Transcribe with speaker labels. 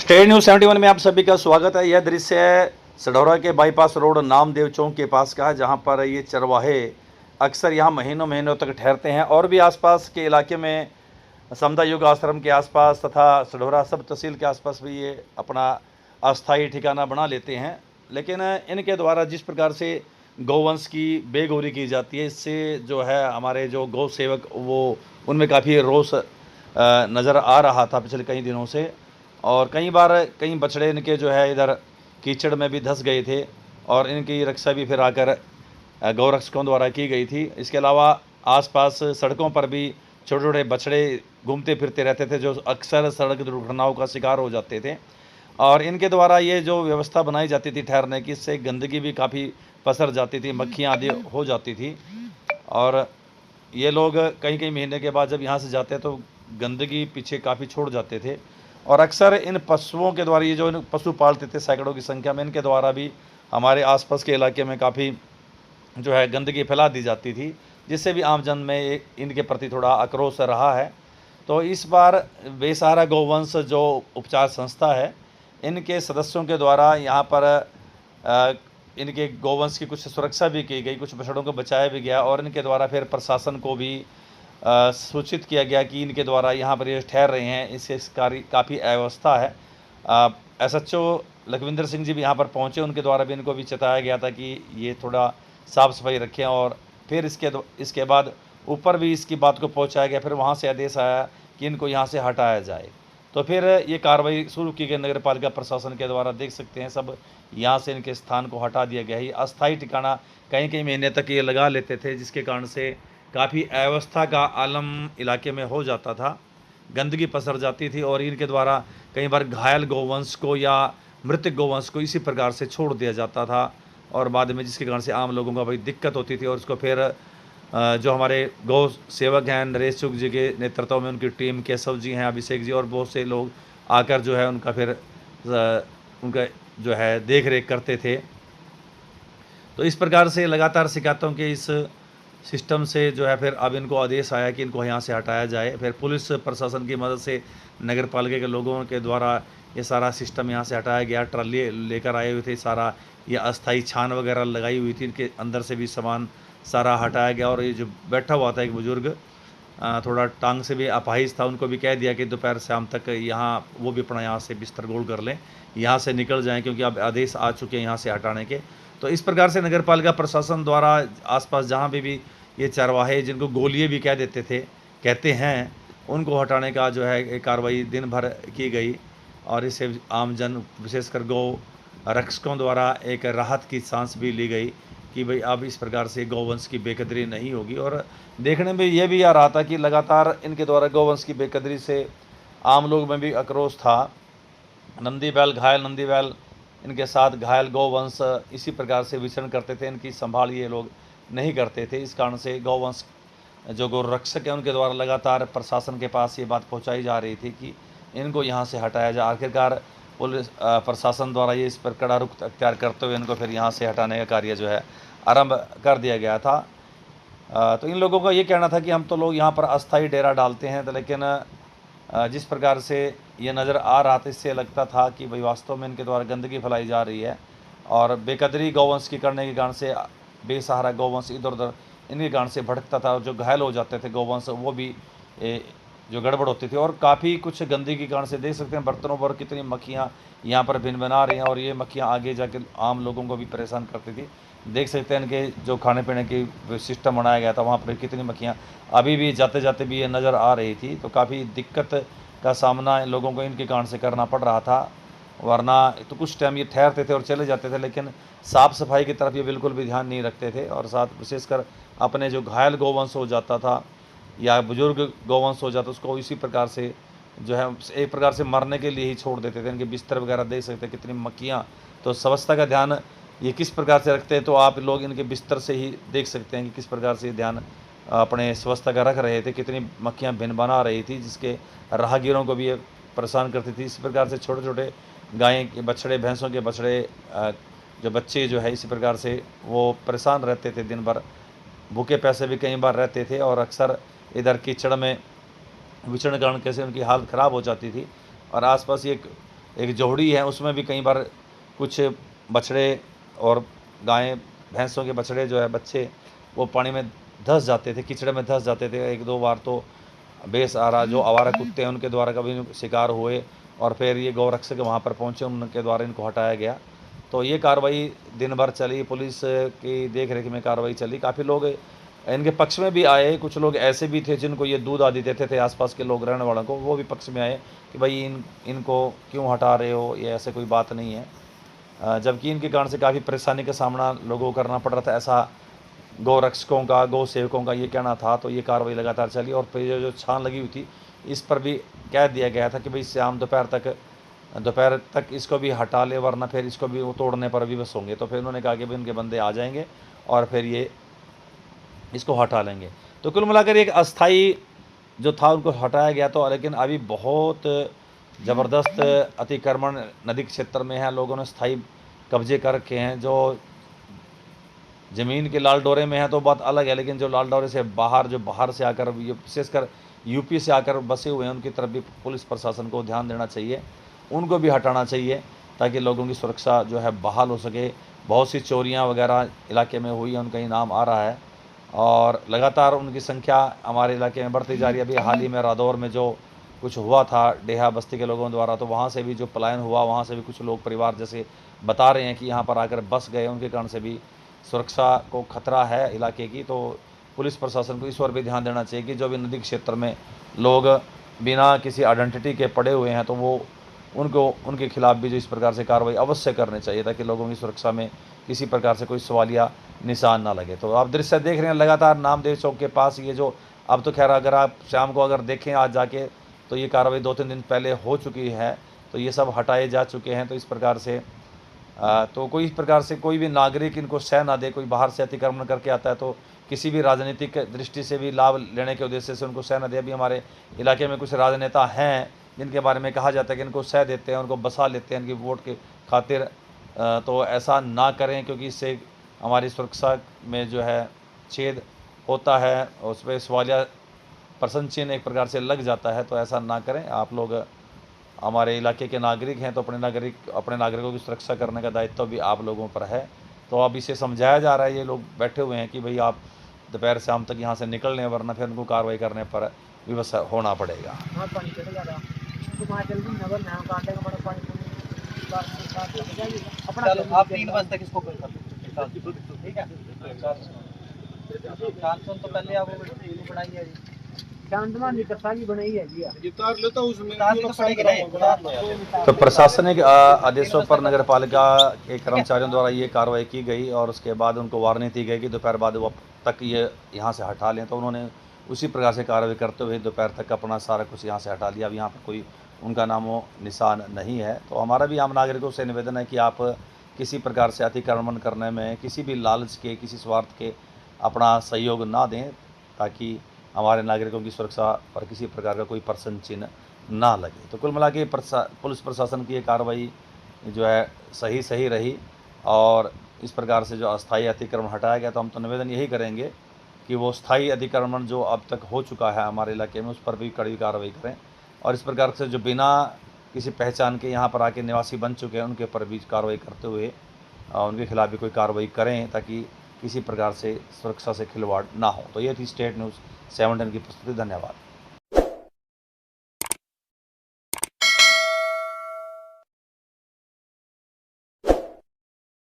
Speaker 1: State news 71 में आप सभी का स्वागत है। यह दृश्य है सढौरा के बाईपास रोड नामदेव चौक के पास का है, जहां पर ये चरवाहे अक्सर यहां महीनों महीनों तक ठहरते हैं और भी आसपास के इलाके में समता युग आश्रम के आसपास तथा सढौरा सब तहसील के आसपास भी ये अपना अस्थायी ठिकाना बना लेते हैं। लेकिन इनके द्वारा जिस प्रकार से गौवंश की बेगौरी की जाती है, इससे जो है हमारे जो गौ सेवक वो उनमें काफ़ी रोष नज़र आ रहा था पिछले कई दिनों से। और कई बार कई बछड़े इनके जो है इधर कीचड़ में भी धंस गए थे और इनकी रक्षा भी फिर आकर गौरक्षकों द्वारा की गई थी। इसके अलावा आसपास सड़कों पर भी छोटे छोटे बछड़े घूमते फिरते रहते थे, जो अक्सर सड़क दुर्घटनाओं का शिकार हो जाते थे। और इनके द्वारा ये जो व्यवस्था बनाई जाती थी ठहरने की, इससे गंदगी भी काफ़ी पसर जाती थी, मक्खियाँ आदि हो जाती थी। और ये लोग कई कई महीने के बाद जब यहाँ से जाते तो गंदगी पीछे काफ़ी छोड़ जाते थे। और अक्सर इन पशुओं के द्वारा, ये जो इन पशु पालते थे सैकड़ों की संख्या में, इनके द्वारा भी हमारे आसपास के इलाके में काफ़ी जो है गंदगी फैला दी जाती थी, जिससे भी आमजन में इनके प्रति थोड़ा आक्रोश रहा है। तो इस बार बेसहारा गौवंश जो उपचार संस्था है, इनके सदस्यों के द्वारा यहाँ पर इनके गौवंश की कुछ सुरक्षा भी की गई, कुछ बछड़ों को बचाया भी गया और इनके द्वारा फिर प्रशासन को भी सूचित किया गया कि इनके द्वारा यहाँ पर ये ठहर रहे हैं, इससे काफ़ी अव्यवस्था है। SHO लखविंदर सिंह जी भी यहाँ पर पहुँचे, उनके द्वारा भी इनको भी चेताया गया था कि ये थोड़ा साफ़ सफाई रखें। और फिर इसके बाद ऊपर भी इसकी बात को पहुँचाया गया, फिर वहाँ से आदेश आया कि इनको यहाँ से हटाया जाए। तो फिर ये कार्रवाई शुरू की गई नगर पालिका प्रशासन के द्वारा। देख सकते हैं सब यहाँ से इनके स्थान को हटा दिया गया है। अस्थायी ठिकाना कई कई महीने तक ये लगा लेते थे, जिसके कारण से काफ़ी अव्यवस्था का आलम इलाके में हो जाता था, गंदगी पसर जाती थी और इनके द्वारा कई बार घायल गौवंश को या मृतक गौवंश को इसी प्रकार से छोड़ दिया जाता था और बाद में जिसके कारण से आम लोगों को बड़ी दिक्कत होती थी। और उसको फिर जो हमारे गौ सेवक हैं नरेश चुग जी के नेतृत्व में उनकी टीम, केशव जी हैं, अभिषेक जी और बहुत से लोग आकर जो है उनका फिर उनका जो है देख रेख करते थे। तो इस प्रकार से लगातार शिकायतों के इस सिस्टम से जो है फिर अब इनको आदेश आया कि इनको यहाँ से हटाया जाए। फिर पुलिस प्रशासन की मदद से नगर पालिका के लोगों के द्वारा ये सारा सिस्टम यहाँ से हटाया गया। ट्राली लेकर आए हुए थे, सारा ये अस्थाई छान वगैरह लगाई हुई थी, इनके अंदर से भी सामान सारा हटाया गया। और ये जो बैठा हुआ था एक बुज़ुर्ग, थोड़ा टांग से भी अपाहिज था, उनको भी कह दिया कि दोपहर शाम तक यहाँ वो भी अपना यहाँ से बिस्तर गोल कर लें, यहाँ से निकल जाएं, क्योंकि अब आदेश आ चुके हैं यहाँ से हटाने के। तो इस प्रकार से नगर पालिका प्रशासन द्वारा आसपास जहाँ भी ये चरवाहे, जिनको गोलिये भी कहते हैं, उनको हटाने का जो है कार्रवाई दिन भर की गई। और इससे आमजन विशेषकर गौ रक्षकों द्वारा एक राहत की सांस भी ली गई कि भाई अब इस प्रकार से गौवंश की बेकदरी नहीं होगी। और देखने में ये भी आ रहा था कि लगातार इनके द्वारा गौवंश की बेकदरी से आम लोग में भी आक्रोश था। घायल नंदी बैल इनके साथ घायल गौवंश इसी प्रकार से विचरण करते थे, इनकी संभाल ये लोग नहीं करते थे। इस कारण से गौवंश जो गौ रक्षक है उनके द्वारा लगातार प्रशासन के पास ये बात पहुंचाई जा रही थी कि इनको यहाँ से हटाया जाए। आखिरकार पुलिस प्रशासन द्वारा ये इस पर कड़ा रुख अख्तियार करते हुए इनको फिर यहाँ से हटाने का कार्य जो है आरंभ कर दिया गया था। तो इन लोगों का ये कहना था कि हम तो लोग यहाँ पर अस्थाई डेरा डालते हैं, तो लेकिन जिस प्रकार से ये नज़र आ रहा था, इससे लगता था कि भाई वास्तव में इनके द्वारा गंदगी फैलाई जा रही है और बेकदरी गौवंश की करने के कारण से बेसहारा गौवंश इधर उधर इनके कारण से भटकता था। और जो घायल हो जाते थे गौवंश, वो भी जो गड़बड़ होती थी। और काफ़ी कुछ गंदगी के कारण से देख सकते हैं बर्तनों पर कितनी मक्खियाँ यहाँ पर भिन बना रही हैं और ये मक्खियाँ आगे जाके आम लोगों को भी परेशान करती थी। देख सकते हैं इनके जो खाने पीने की सिस्टम बनाया गया था, वहाँ पर कितनी मक्खियाँ अभी भी जाते जाते भी ये नज़र आ रही थी। तो काफ़ी दिक्कत का सामना लोगों को इनके कारण से करना पड़ रहा था। वरना तो कुछ टाइम ये ठहरते थे और चले जाते थे, लेकिन साफ़ सफाई की तरफ ये बिल्कुल भी ध्यान नहीं रखते थे। और साथ विशेषकर अपने जो घायल गौवंश हो जाता था या बुजुर्ग गौवंश हो जाता, उसको इसी प्रकार से जो है एक प्रकार से मरने के लिए ही छोड़ देते थे। इनके बिस्तर वगैरह देख सकते हैं कितनी मक्खियाँ। तो स्वच्छता का ध्यान ये किस प्रकार से रखते हैं, तो आप लोग इनके बिस्तर से ही देख सकते हैं कि किस प्रकार से ध्यान अपने स्वच्छता का रख रहे थे। कितनी मक्खियाँ भिन बना रही थी, जिसके राहगीरों को भी ये परेशान करती थी। इस प्रकार से छोटे छोटे गाय के बछड़े, भैंसों के बछड़े, जो बच्चे जो है इसी प्रकार से वो परेशान रहते थे दिन भर। भूखे पैसे भी कई बार रहते थे और अक्सर इधर कीचड़ में विचरण कारण कैसे उनकी हालत ख़राब हो जाती थी। और आसपास एक एक जोहड़ी है, उसमें भी कई बार कुछ बछड़े और गायें भैंसों के बछड़े जो है बच्चे वो पानी में धंस जाते थे, कीचड़ में धंस जाते थे। 1-2 बार तो बेसहारा जो आवारा कुत्ते हैं उनके द्वारा कभी शिकार हुए और फिर ये गौरक्षक वहाँ पर पहुँचे, उनके द्वारा इनको हटाया गया। तो ये कार्रवाई दिन भर चली, पुलिस की देख रेख में कार्रवाई चली। काफ़ी लोग इनके पक्ष में भी आए, कुछ लोग ऐसे भी थे जिनको ये दूध आदि देते थे आसपास के लोग रहने वालों को, वो भी पक्ष में आए कि भाई इनको क्यों हटा रहे हो, ये ऐसे कोई बात नहीं है। जबकि इनके कारण से काफ़ी परेशानी का सामना लोगों को करना पड़ रहा था, ऐसा गौ का, गौ सेवकों का ये कहना था। तो ये कार्रवाई लगातार चली और फिर जो छान लगी हुई थी इस पर भी कह दिया गया था कि भाई शाम दोपहर तक इसको भी हटा ले, वरना फिर इसको भी वो तोड़ने पर विवश होंगे। तो फिर उन्होंने कहा कि भाई उनके बंदे आ जाएंगे और फिर ये इसको हटा लेंगे। तो कुल मिलाकर एक अस्थाई जो था उनको हटाया गया। तो लेकिन अभी बहुत ज़बरदस्त अतिक्रमण नदी क्षेत्र में है, लोगों ने स्थायी कब्जे कर रखे हैं। जो ज़मीन के लाल डोरे में है तो बात अलग है, लेकिन जो लाल डोरे से बाहर, जो बाहर से आकर, विशेषकर यूपी से आकर बसे हुए हैं, उनकी तरफ भी पुलिस प्रशासन को ध्यान देना चाहिए, उनको भी हटाना चाहिए ताकि लोगों की सुरक्षा जो है बहाल हो सके। बहुत सी चोरियां वगैरह इलाके में हुई हैं, उनका ही नाम आ रहा है और लगातार उनकी संख्या हमारे इलाके में बढ़ती जा रही है। अभी हाल ही में रादौर में जो कुछ हुआ था डेहा बस्ती के लोगों द्वारा, तो वहाँ से भी जो पलायन हुआ, वहाँ से भी कुछ लोग परिवार जैसे बता रहे हैं कि यहाँ पर आकर बस गए, उनके कारण से भी सुरक्षा को खतरा है इलाके की। तो पुलिस प्रशासन को इस पर भी ध्यान देना चाहिए कि जो भी नदी क्षेत्र में लोग बिना किसी आइडेंटिटी के पड़े हुए हैं तो वो उनके खिलाफ भी जो इस प्रकार से कार्रवाई अवश्य करनी चाहिए ताकि लोगों की सुरक्षा में किसी प्रकार से कोई सवालिया निशान ना लगे। तो आप दृश्य देख रहे हैं लगातार नामदेव चौक के पास ये जो, अब तो खैर अगर आप शाम को अगर देखें आज जाके तो ये कार्रवाई 2-3 दिन पहले हो चुकी है, तो ये सब हटाए जा चुके हैं। तो इस प्रकार से तो कोई इस प्रकार से कोई भी नागरिक इनको सह ना दे। कोई बाहर से अतिक्रमण करके आता है तो किसी भी राजनीतिक दृष्टि से भी लाभ लेने के उद्देश्य से उनको सह न दे। अभी हमारे इलाके में कुछ राजनेता हैं जिनके बारे में कहा जाता है कि इनको सह देते हैं, उनको बसा लेते हैं इनकी वोट के खातिर। तो ऐसा ना करें क्योंकि इससे हमारी सुरक्षा में जो है छेद होता है, उस पर सवालिया प्रश्न चिन्ह एक प्रकार से लग जाता है। तो ऐसा ना करें। आप लोग हमारे इलाके के नागरिक हैं तो अपने नागरिकों की सुरक्षा करने का दायित्व भी आप लोगों पर है। तो अब इसे समझाया जा रहा है, ये लोग बैठे हुए हैं कि भाई आप दोपहर शाम तक यहाँ से निकल लें, वरना फिर उनको कार्रवाई करने पर विवश होना पड़ेगा।
Speaker 2: आप 3 बजे तक इसको कर ठीक है। तो पहले आप बनाई है
Speaker 1: तो प्रशासनिक आदेशों पर नगर पालिका के कर्मचारियों द्वारा ये कार्रवाई की गई और उसके बाद उनको वार्निंग दी गई कि दोपहर बाद तक ये यहाँ से हटा लें। तो उन्होंने उसी प्रकार से कार्रवाई करते हुए दोपहर तक अपना सारा कुछ यहाँ से हटा लिया। अब यहाँ पर कोई उनका नामो निशान नहीं है। तो हमारा भी आम नागरिकों से निवेदन है कि आप किसी प्रकार से अतिक्रमण करने में किसी भी लालच के, किसी स्वार्थ के अपना सहयोग ना दें ताकि हमारे नागरिकों की सुरक्षा पर किसी प्रकार का कोई प्रश्न चिन्ह ना लगे। तो कुल मिला के पुलिस प्रशासन की ये कार्रवाई जो है सही रही और इस प्रकार से जो अस्थायी अतिक्रमण हटाया गया। तो हम तो निवेदन यही करेंगे कि वो स्थायी अतिक्रमण जो अब तक हो चुका है हमारे इलाके में उस पर भी कड़ी कार्रवाई करें और इस प्रकार से जो बिना किसी पहचान के यहाँ पर आके निवासी बन चुके हैं उनके ऊपर भी कार्रवाई करते हुए उनके खिलाफ भी कोई कार्रवाई करें ताकि किसी प्रकार से सुरक्षा से खिलवाड़ ना हो। तो ये थी स्टेट न्यूज़ 7 की प्रस्तुति। धन्यवाद।